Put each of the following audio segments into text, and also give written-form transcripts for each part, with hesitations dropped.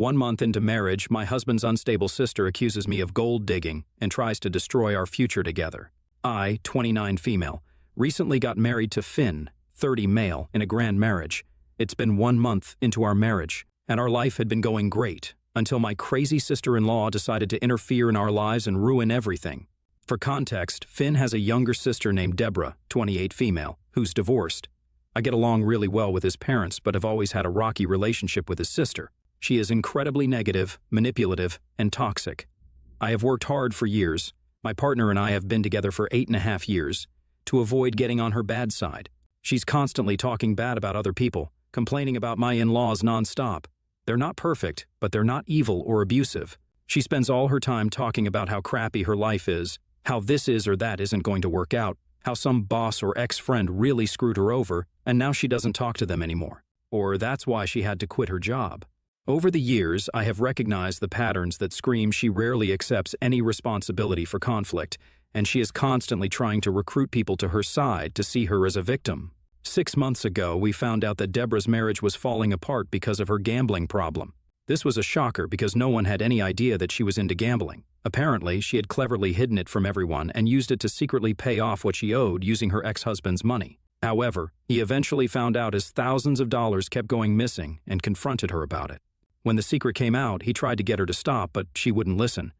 1 month into marriage, my husband's unstable sister accuses me of gold digging and tries to destroy our future together. I, 29 female, recently got married to Finn, 30 male, in a grand marriage. It's been 1 month into our marriage, and our life had been going great, until my crazy sister-in-law decided to interfere in our lives and ruin everything. For context, Finn has a younger sister named Deborah, 28 female, who's divorced. I get along really well with his parents, but have always had a rocky relationship with his sister. She is incredibly negative, manipulative, and toxic. I have worked hard for years. My partner and I have been together for 8.5 years to avoid getting on her bad side. She's constantly talking bad about other people, complaining about my in-laws nonstop. They're not perfect, but they're not evil or abusive. She spends all her time talking about how crappy her life is, how this is or that isn't going to work out, how some boss or ex-friend really screwed her over, and now she doesn't talk to them anymore. Or that's why she had to quit her job. Over the years, I have recognized the patterns that scream she rarely accepts any responsibility for conflict, and she is constantly trying to recruit people to her side to see her as a victim. 6 months ago, we found out that Deborah's marriage was falling apart because of her gambling problem. This was a shocker because no one had any idea that she was into gambling. Apparently, she had cleverly hidden it from everyone and used it to secretly pay off what she owed using her ex-husband's money. However, he eventually found out as thousands of dollars kept going missing and confronted her about it. When the secret came out, he tried to get her to stop, but she wouldn't listen.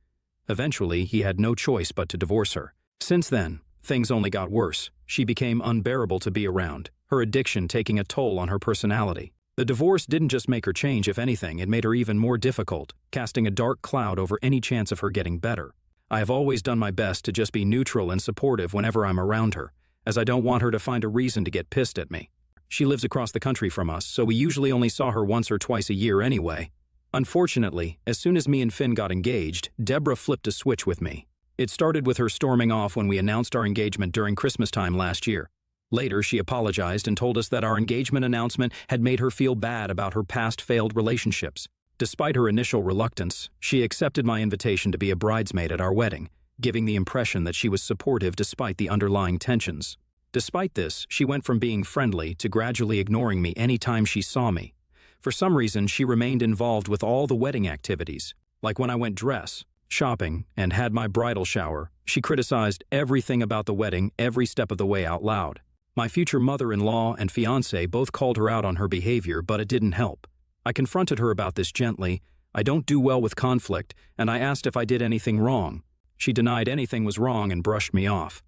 Eventually, he had no choice but to divorce her. Since then, things only got worse. She became unbearable to be around, her addiction taking a toll on her personality. The divorce didn't just make her change, if anything, it made her even more difficult, casting a dark cloud over any chance of her getting better. I have always done my best to just be neutral and supportive whenever I'm around her, as I don't want her to find a reason to get pissed at me. She lives across the country from us, so we usually only saw her once or twice a year anyway. Unfortunately, as soon as me and Finn got engaged, Deborah flipped a switch with me. It started with her storming off when we announced our engagement during Christmas time last year. Later, she apologized and told us that our engagement announcement had made her feel bad about her past failed relationships. Despite her initial reluctance, she accepted my invitation to be a bridesmaid at our wedding, giving the impression that she was supportive despite the underlying tensions. Despite this, she went from being friendly to gradually ignoring me any time she saw me. For some reason, she remained involved with all the wedding activities. Like when I went dress, shopping, and had my bridal shower, she criticized everything about the wedding every step of the way out loud. My future mother-in-law and fiancé both called her out on her behavior, but it didn't help. I confronted her about this gently. I don't do well with conflict, and I asked if I did anything wrong. She denied anything was wrong and brushed me off.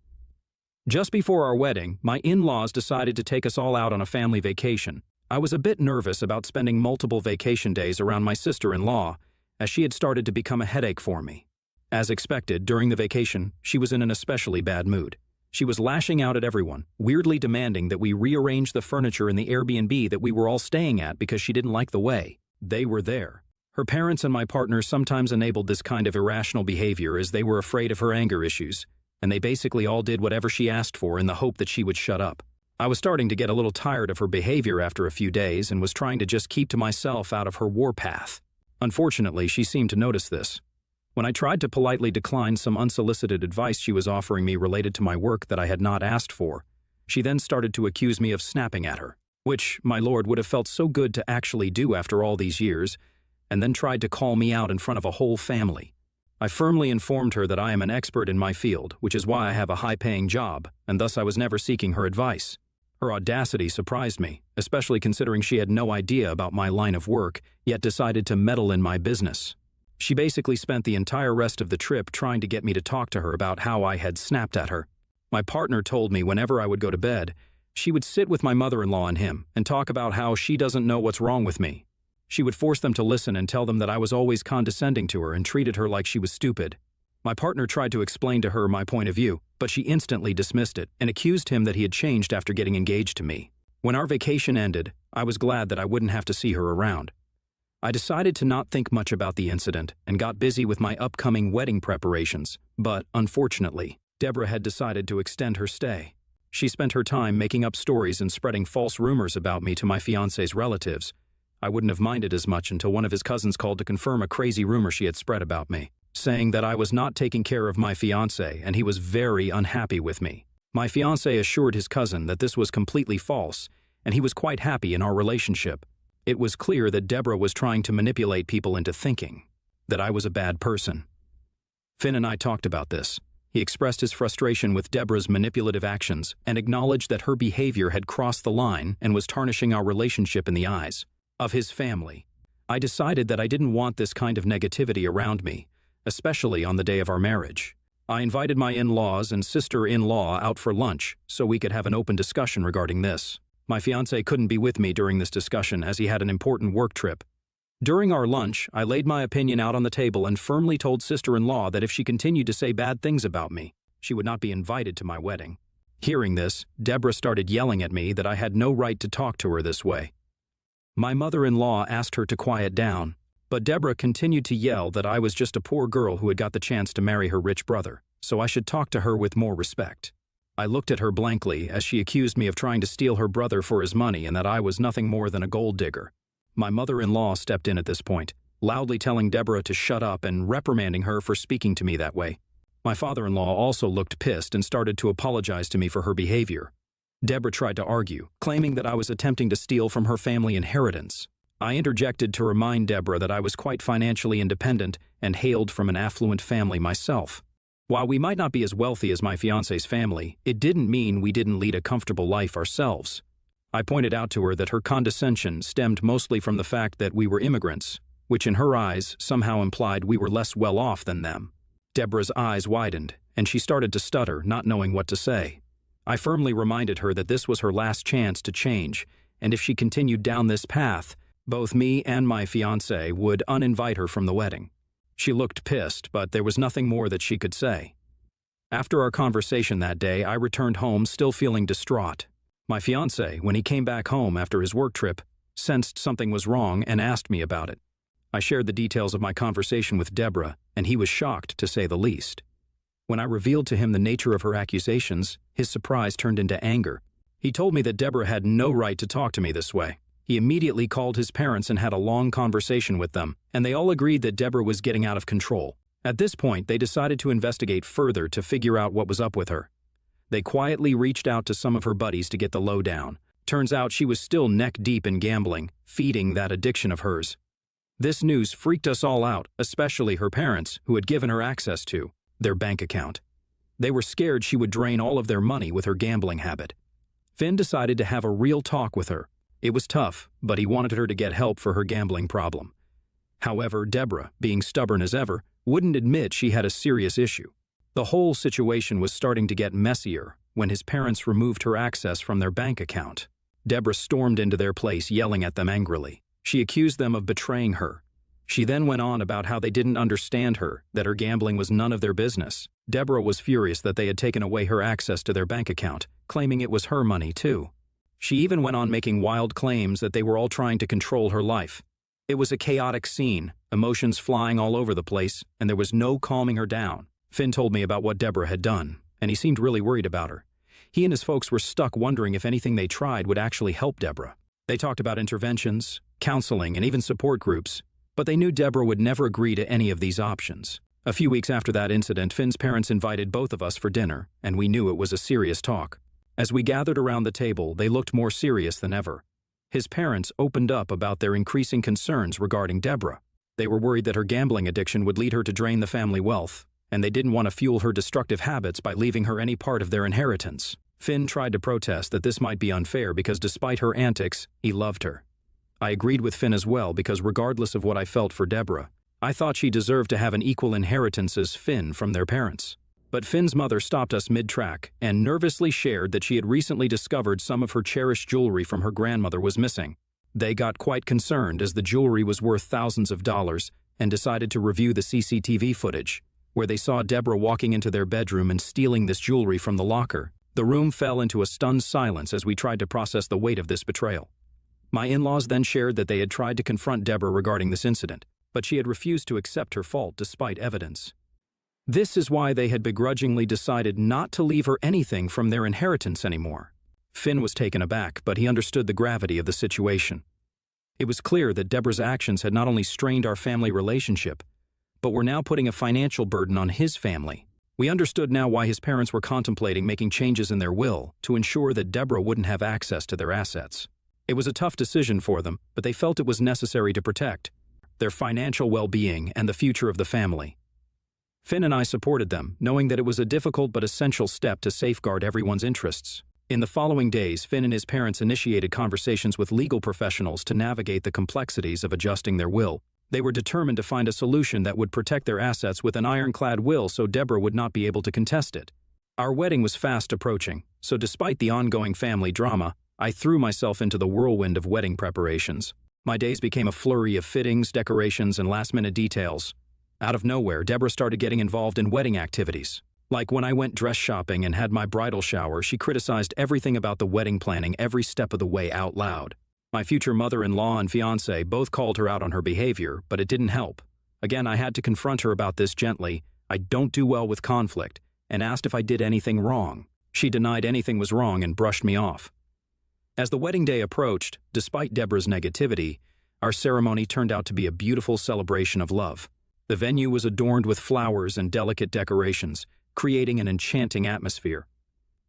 Just before our wedding, my in-laws decided to take us all out on a family vacation. I was a bit nervous about spending multiple vacation days around my sister-in-law, as she had started to become a headache for me. As expected, during the vacation, she was in an especially bad mood. She was lashing out at everyone, weirdly demanding that we rearrange the furniture in the Airbnb that we were all staying at because she didn't like the way they were there. Her parents and my partner sometimes enabled this kind of irrational behavior as they were afraid of her anger issues, and they basically all did whatever she asked for in the hope that she would shut up. I was starting to get a little tired of her behavior after a few days and was trying to just keep to myself out of her warpath. Unfortunately, she seemed to notice this. When I tried to politely decline some unsolicited advice she was offering me related to my work that I had not asked for, she then started to accuse me of snapping at her, which, my lord, would have felt so good to actually do after all these years, and then tried to call me out in front of a whole family. I firmly informed her that I am an expert in my field, which is why I have a high-paying job, and thus I was never seeking her advice. Her audacity surprised me, especially considering she had no idea about my line of work, yet decided to meddle in my business. She basically spent the entire rest of the trip trying to get me to talk to her about how I had snapped at her. My partner told me whenever I would go to bed, she would sit with my mother-in-law and him and talk about how she doesn't know what's wrong with me. She would force them to listen and tell them that I was always condescending to her and treated her like she was stupid. My partner tried to explain to her my point of view, but she instantly dismissed it and accused him that he had changed after getting engaged to me. When our vacation ended, I was glad that I wouldn't have to see her around. I decided to not think much about the incident and got busy with my upcoming wedding preparations, but, unfortunately, Deborah had decided to extend her stay. She spent her time making up stories and spreading false rumors about me to my fiancé's relatives. I wouldn't have minded as much until one of his cousins called to confirm a crazy rumor she had spread about me, saying that I was not taking care of my fiancé and he was very unhappy with me. My fiancé assured his cousin that this was completely false and he was quite happy in our relationship. It was clear that Deborah was trying to manipulate people into thinking that I was a bad person. Finn and I talked about this. He expressed his frustration with Deborah's manipulative actions and acknowledged that her behavior had crossed the line and was tarnishing our relationship in the eyes of his family. I decided that I didn't want this kind of negativity around me, especially on the day of our marriage. I invited my in-laws and sister-in-law out for lunch so we could have an open discussion regarding this. My fiancé couldn't be with me during this discussion as he had an important work trip. During our lunch, I laid my opinion out on the table and firmly told sister-in-law that if she continued to say bad things about me, she would not be invited to my wedding. Hearing this, Deborah started yelling at me that I had no right to talk to her this way. My mother-in-law asked her to quiet down, but Deborah continued to yell that I was just a poor girl who had got the chance to marry her rich brother, so I should talk to her with more respect. I looked at her blankly as she accused me of trying to steal her brother for his money and that I was nothing more than a gold digger. My mother-in-law stepped in at this point, loudly telling Deborah to shut up and reprimanding her for speaking to me that way. My father-in-law also looked pissed and started to apologize to me for her behavior. Deborah tried to argue, claiming that I was attempting to steal from her family inheritance. I interjected to remind Deborah that I was quite financially independent and hailed from an affluent family myself. While we might not be as wealthy as my fiancé's family, it didn't mean we didn't lead a comfortable life ourselves. I pointed out to her that her condescension stemmed mostly from the fact that we were immigrants, which in her eyes somehow implied we were less well off than them. Deborah's eyes widened, and she started to stutter, not knowing what to say. I firmly reminded her that this was her last chance to change, and if she continued down this path, both me and my fiancé would uninvite her from the wedding. She looked pissed, but there was nothing more that she could say. After our conversation that day, I returned home still feeling distraught. My fiancé, when he came back home after his work trip, sensed something was wrong and asked me about it. I shared the details of my conversation with Deborah, and he was shocked, to say the least. When I revealed to him the nature of her accusations, his surprise turned into anger. He told me that Deborah had no right to talk to me this way. He immediately called his parents and had a long conversation with them, and they all agreed that Deborah was getting out of control. At this point, they decided to investigate further to figure out what was up with her. They quietly reached out to some of her buddies to get the lowdown. Turns out she was still neck-deep in gambling, feeding that addiction of hers. This news freaked us all out, especially her parents, who had given her access to their bank account. They were scared she would drain all of their money with her gambling habit. Finn decided to have a real talk with her. It was tough, but he wanted her to get help for her gambling problem. However, Deborah, being stubborn as ever, wouldn't admit she had a serious issue. The whole situation was starting to get messier when his parents removed her access from their bank account. Deborah stormed into their place, yelling at them angrily. She accused them of betraying her. She then went on about how they didn't understand her, that her gambling was none of their business. Deborah was furious that they had taken away her access to their bank account, claiming it was her money too. She even went on making wild claims that they were all trying to control her life. It was a chaotic scene, emotions flying all over the place, and there was no calming her down. Finn told me about what Deborah had done, and he seemed really worried about her. He and his folks were stuck wondering if anything they tried would actually help Deborah. They talked about interventions, counseling, and even support groups, but they knew Deborah would never agree to any of these options. A few weeks after that incident, Finn's parents invited both of us for dinner, and we knew it was a serious talk. As we gathered around the table, they looked more serious than ever. His parents opened up about their increasing concerns regarding Deborah. They were worried that her gambling addiction would lead her to drain the family wealth, and they didn't want to fuel her destructive habits by leaving her any part of their inheritance. Finn tried to protest that this might be unfair because despite her antics, he loved her. I agreed with Finn as well because regardless of what I felt for Deborah, I thought she deserved to have an equal inheritance as Finn from their parents. But Finn's mother stopped us mid-track and nervously shared that she had recently discovered some of her cherished jewelry from her grandmother was missing. They got quite concerned as the jewelry was worth thousands of dollars and decided to review the CCTV footage, where they saw Deborah walking into their bedroom and stealing this jewelry from the locker. The room fell into a stunned silence as we tried to process the weight of this betrayal. My in-laws then shared that they had tried to confront Deborah regarding this incident, but she had refused to accept her fault despite evidence. This is why they had begrudgingly decided not to leave her anything from their inheritance anymore. Finn was taken aback, but he understood the gravity of the situation. It was clear that Deborah's actions had not only strained our family relationship, but were now putting a financial burden on his family. We understood now why his parents were contemplating making changes in their will to ensure that Deborah wouldn't have access to their assets. It was a tough decision for them, but they felt it was necessary to protect their financial well-being and the future of the family. Finn and I supported them, knowing that it was a difficult but essential step to safeguard everyone's interests. In the following days, Finn and his parents initiated conversations with legal professionals to navigate the complexities of adjusting their will. They were determined to find a solution that would protect their assets with an ironclad will so Deborah would not be able to contest it. Our wedding was fast approaching, so despite the ongoing family drama, I threw myself into the whirlwind of wedding preparations. My days became a flurry of fittings, decorations, and last-minute details. Out of nowhere, Deborah started getting involved in wedding activities. Like when I went dress shopping and had my bridal shower, she criticized everything about the wedding planning every step of the way out loud. My future mother-in-law and fiancé both called her out on her behavior, but it didn't help. Again, I had to confront her about this gently. I don't do well with conflict, and asked if I did anything wrong. She denied anything was wrong and brushed me off. As the wedding day approached, despite Deborah's negativity, our ceremony turned out to be a beautiful celebration of love. The venue was adorned with flowers and delicate decorations, creating an enchanting atmosphere.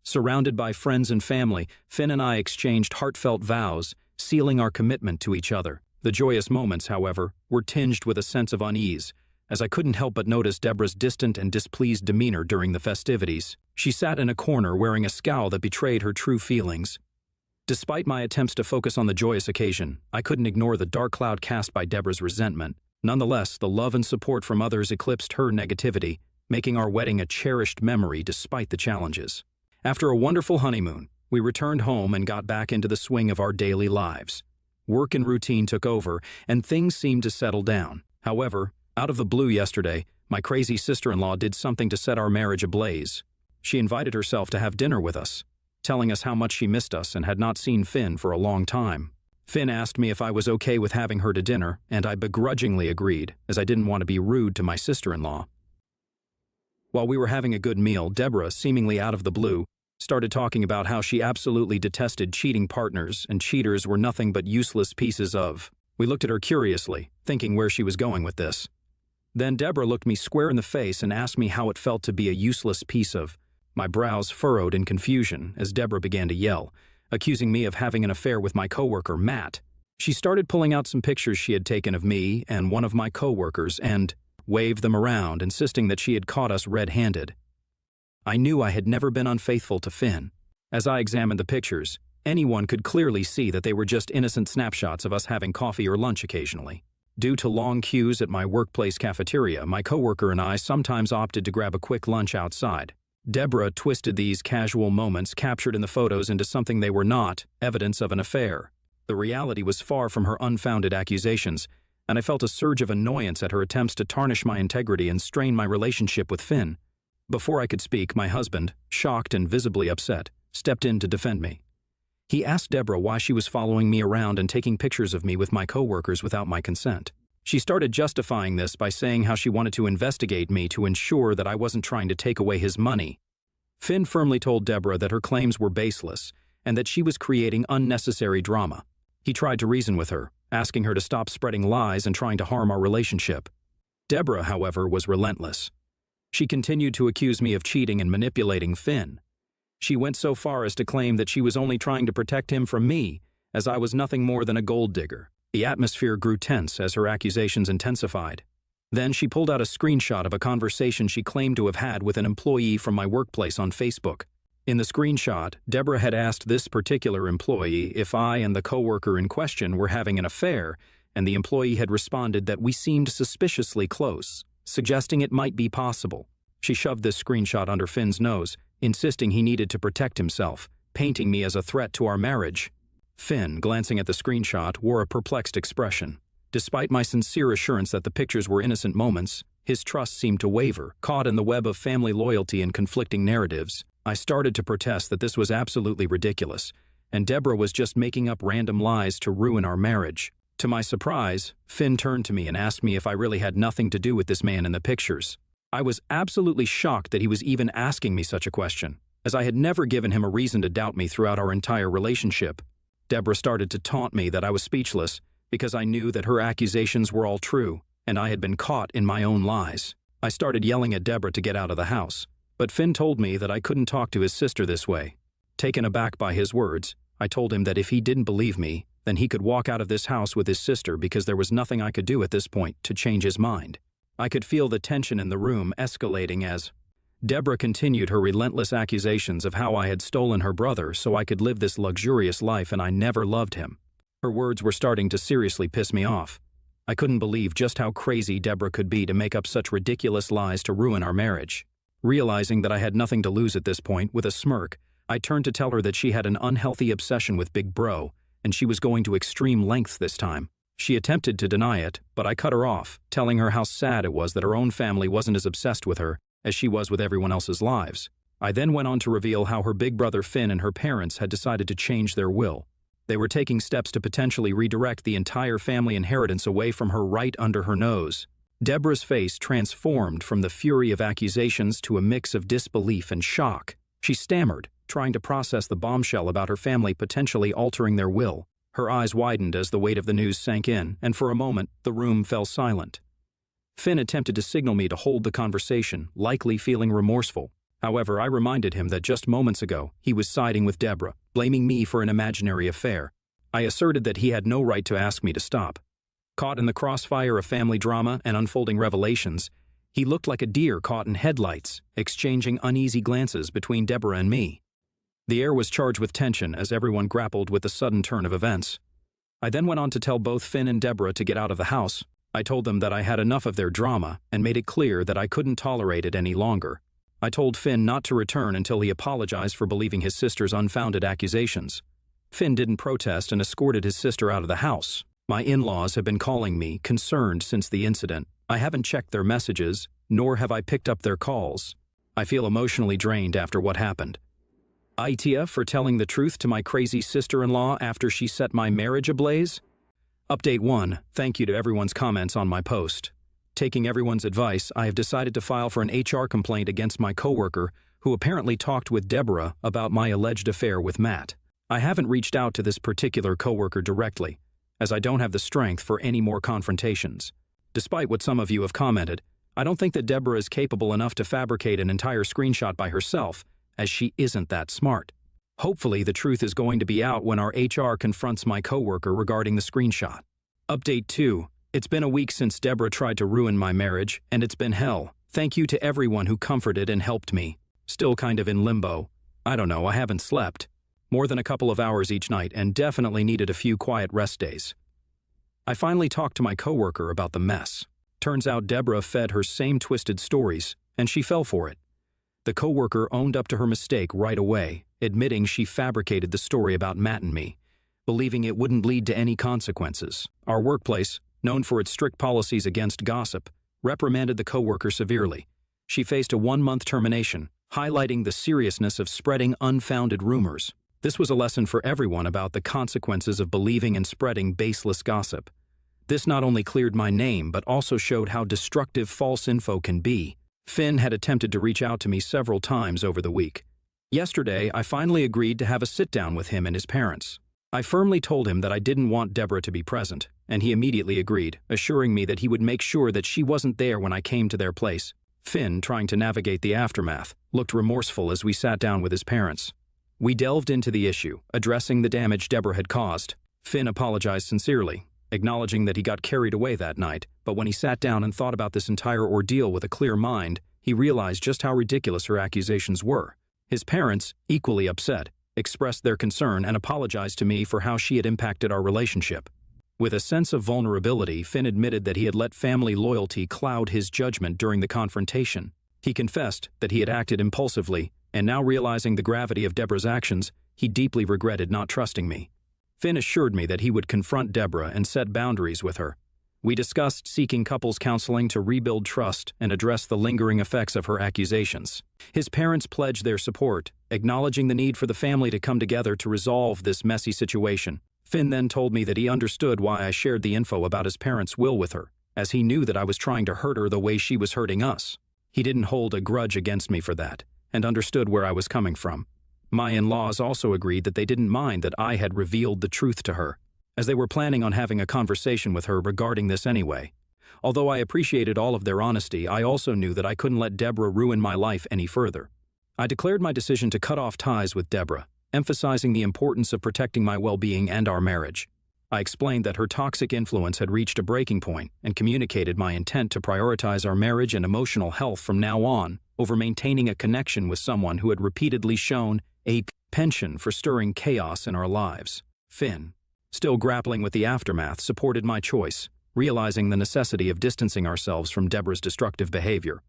Surrounded by friends and family, Finn and I exchanged heartfelt vows, sealing our commitment to each other. The joyous moments, however, were tinged with a sense of unease, as I couldn't help but notice Deborah's distant and displeased demeanor during the festivities. She sat in a corner wearing a scowl that betrayed her true feelings. Despite my attempts to focus on the joyous occasion, I couldn't ignore the dark cloud cast by Deborah's resentment. Nonetheless, the love and support from others eclipsed her negativity, making our wedding a cherished memory despite the challenges. After a wonderful honeymoon, we returned home and got back into the swing of our daily lives. Work and routine took over, and things seemed to settle down. However, out of the blue yesterday, my crazy sister-in-law did something to set our marriage ablaze. She invited herself to have dinner with us, telling us how much she missed us and had not seen Finn for a long time. Finn asked me if I was okay with having her to dinner, and I begrudgingly agreed, as I didn't want to be rude to my sister-in-law. While we were having a good meal, Deborah, seemingly out of the blue, started talking about how she absolutely detested cheating partners and cheaters were nothing but useless pieces of. We looked at her curiously, thinking where she was going with this. Then Deborah looked me square in the face and asked me how it felt to be a useless piece of. My brows furrowed in confusion as Deborah began to yell, accusing me of having an affair with my coworker, Matt. She started pulling out some pictures she had taken of me and one of my coworkers and waved them around, insisting that she had caught us red-handed. I knew I had never been unfaithful to Finn. As I examined the pictures, anyone could clearly see that they were just innocent snapshots of us having coffee or lunch occasionally. Due to long queues at my workplace cafeteria, my coworker and I sometimes opted to grab a quick lunch outside. Deborah twisted these casual moments captured in the photos into something they were not, evidence of an affair. The reality was far from her unfounded accusations, and I felt a surge of annoyance at her attempts to tarnish my integrity and strain my relationship with Finn. Before I could speak, my husband, shocked and visibly upset, stepped in to defend me. He asked Deborah why she was following me around and taking pictures of me with my coworkers without my consent. She started justifying this by saying how she wanted to investigate me to ensure that I wasn't trying to take away his money. Finn firmly told Deborah that her claims were baseless and that she was creating unnecessary drama. He tried to reason with her, asking her to stop spreading lies and trying to harm our relationship. Deborah, however, was relentless. She continued to accuse me of cheating and manipulating Finn. She went so far as to claim that she was only trying to protect him from me, as I was nothing more than a gold digger. The atmosphere grew tense as her accusations intensified. Then she pulled out a screenshot of a conversation she claimed to have had with an employee from my workplace on Facebook. In the screenshot, Deborah had asked this particular employee if I and the coworker in question were having an affair, and the employee had responded that we seemed suspiciously close, suggesting it might be possible. She shoved this screenshot under Finn's nose, insisting he needed to protect himself, painting me as a threat to our marriage. Finn, glancing at the screenshot, wore a perplexed expression. Despite my sincere assurance that the pictures were innocent moments, his trust seemed to waver. Caught in the web of family loyalty and conflicting narratives, I started to protest that this was absolutely ridiculous, and Deborah was just making up random lies to ruin our marriage. To my surprise, Finn turned to me and asked me if I really had nothing to do with this man in the pictures. I was absolutely shocked that he was even asking me such a question, as I had never given him a reason to doubt me throughout our entire relationship. Deborah started to taunt me that I was speechless because I knew that her accusations were all true, and I had been caught in my own lies. I started yelling at Deborah to get out of the house, but Finn told me that I couldn't talk to his sister this way. Taken aback by his words, I told him that if he didn't believe me, then he could walk out of this house with his sister because there was nothing I could do at this point to change his mind. I could feel the tension in the room escalating as Deborah continued her relentless accusations of how I had stolen her brother so I could live this luxurious life and I never loved him. Her words were starting to seriously piss me off. I couldn't believe just how crazy Deborah could be to make up such ridiculous lies to ruin our marriage. Realizing that I had nothing to lose at this point, with a smirk, I turned to tell her that she had an unhealthy obsession with Big Bro, and she was going to extreme lengths this time. She attempted to deny it, but I cut her off, telling her how sad it was that her own family wasn't as obsessed with her as she was with everyone else's lives. I then went on to reveal how her big brother Finn and her parents had decided to change their will. They were taking steps to potentially redirect the entire family inheritance away from her right under her nose. Deborah's face transformed from the fury of accusations to a mix of disbelief and shock. She stammered, trying to process the bombshell about her family potentially altering their will. Her eyes widened as the weight of the news sank in, and for a moment, the room fell silent. Finn attempted to signal me to hold the conversation, likely feeling remorseful. However, I reminded him that just moments ago, he was siding with Deborah, blaming me for an imaginary affair. I asserted that he had no right to ask me to stop. Caught in the crossfire of family drama and unfolding revelations, he looked like a deer caught in headlights, exchanging uneasy glances between Deborah and me. The air was charged with tension as everyone grappled with the sudden turn of events. I then went on to tell both Finn and Deborah to get out of the house. I told them that I had enough of their drama and made it clear that I couldn't tolerate it any longer. I told Finn not to return until he apologized for believing his sister's unfounded accusations. Finn didn't protest and escorted his sister out of the house. My in-laws have been calling me, concerned since the incident. I haven't checked their messages, nor have I picked up their calls. I feel emotionally drained after what happened. Aitia for telling the truth to my crazy sister-in-law after she set my marriage ablaze? Update 1. Thank you to everyone's comments on my post. Taking everyone's advice, I have decided to file for an HR complaint against my coworker who apparently talked with Deborah about my alleged affair with Matt. I haven't reached out to this particular coworker directly, as I don't have the strength for any more confrontations. Despite what some of you have commented, I don't think that Deborah is capable enough to fabricate an entire screenshot by herself, as she isn't that smart. Hopefully the truth is going to be out when our HR confronts my coworker regarding the screenshot. Update 2. It's been a week since Deborah tried to ruin my marriage, and it's been hell. Thank you to everyone who comforted and helped me. Still kind of in limbo. I don't know, I haven't slept more than a couple of hours each night and definitely needed a few quiet rest days. I finally talked to my coworker about the mess. Turns out Deborah fed her same twisted stories, and she fell for it. The coworker owned up to her mistake right away, admitting she fabricated the story about Matt and me, believing it wouldn't lead to any consequences. Our workplace, known for its strict policies against gossip, reprimanded the coworker severely. She faced a 1-month termination, highlighting the seriousness of spreading unfounded rumors. This was a lesson for everyone about the consequences of believing and spreading baseless gossip. This not only cleared my name, but also showed how destructive false info can be. Finn had attempted to reach out to me several times over the week. Yesterday, I finally agreed to have a sit-down with him and his parents. I firmly told him that I didn't want Deborah to be present, and he immediately agreed, assuring me that he would make sure that she wasn't there when I came to their place. Finn, trying to navigate the aftermath, looked remorseful as we sat down with his parents. We delved into the issue, addressing the damage Deborah had caused. Finn apologized sincerely, acknowledging that he got carried away that night, but when he sat down and thought about this entire ordeal with a clear mind, he realized just how ridiculous her accusations were. His parents, equally upset, expressed their concern and apologized to me for how she had impacted our relationship. With a sense of vulnerability, Finn admitted that he had let family loyalty cloud his judgment during the confrontation. He confessed that he had acted impulsively, and now realizing the gravity of Deborah's actions, he deeply regretted not trusting me. Finn assured me that he would confront Deborah and set boundaries with her. We discussed seeking couples counseling to rebuild trust and address the lingering effects of her accusations. His parents pledged their support, acknowledging the need for the family to come together to resolve this messy situation. Finn then told me that he understood why I shared the info about his parents' will with her, as he knew that I was trying to hurt her the way she was hurting us. He didn't hold a grudge against me for that, and understood where I was coming from. My in-laws also agreed that they didn't mind that I had revealed the truth to her, as they were planning on having a conversation with her regarding this anyway. Although I appreciated all of their honesty, I also knew that I couldn't let Deborah ruin my life any further. I declared my decision to cut off ties with Deborah, emphasizing the importance of protecting my well-being and our marriage. I explained that her toxic influence had reached a breaking point and communicated my intent to prioritize our marriage and emotional health from now on over maintaining a connection with someone who had repeatedly shown a penchant for stirring chaos in our lives. Finn, still grappling with the aftermath, supported my choice, realizing the necessity of distancing ourselves from Deborah's destructive behavior.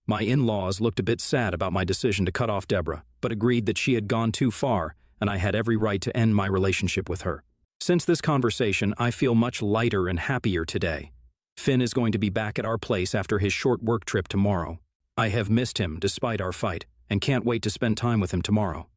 My in-laws looked a bit sad about my decision to cut off Deborah, but agreed that she had gone too far and I had every right to end my relationship with her. Since this conversation, I feel much lighter and happier today. Finn is going to be back at our place after his short work trip tomorrow. I have missed him despite our fight and can't wait to spend time with him tomorrow.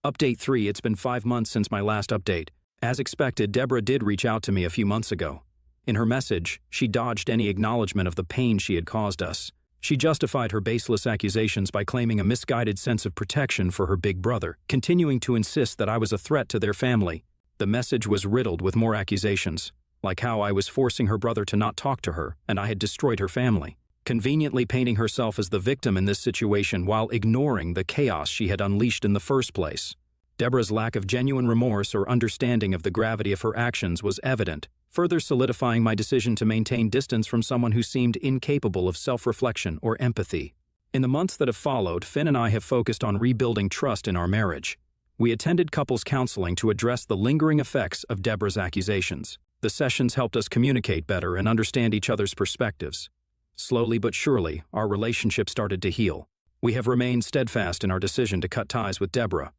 Update 3. It's been 5 months since my last update. As expected, Deborah did reach out to me a few months ago. In her message, she dodged any acknowledgement of the pain she had caused us. She justified her baseless accusations by claiming a misguided sense of protection for her big brother, continuing to insist that I was a threat to their family. The message was riddled with more accusations, like how I was forcing her brother to not talk to her and I had destroyed her family, conveniently painting herself as the victim in this situation while ignoring the chaos she had unleashed in the first place. Deborah's lack of genuine remorse or understanding of the gravity of her actions was evident, further solidifying my decision to maintain distance from someone who seemed incapable of self-reflection or empathy. In the months that have followed, Finn and I have focused on rebuilding trust in our marriage. We attended couples counseling to address the lingering effects of Deborah's accusations. The sessions helped us communicate better and understand each other's perspectives. Slowly but surely, our relationship started to heal. We have remained steadfast in our decision to cut ties with Deborah.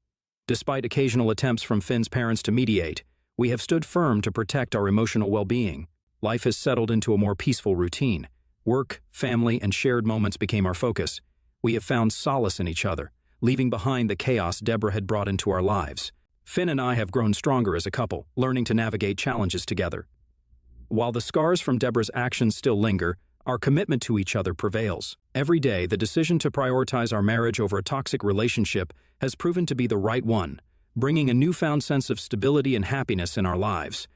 Despite occasional attempts from Finn's parents to mediate, we have stood firm to protect our emotional well-being. Life has settled into a more peaceful routine. Work, family, and shared moments became our focus. We have found solace in each other, leaving behind the chaos Deborah had brought into our lives. Finn and I have grown stronger as a couple, learning to navigate challenges together. While the scars from Deborah's actions still linger, our commitment to each other prevails. Every day, the decision to prioritize our marriage over a toxic relationship has proven to be the right one, bringing a newfound sense of stability and happiness in our lives.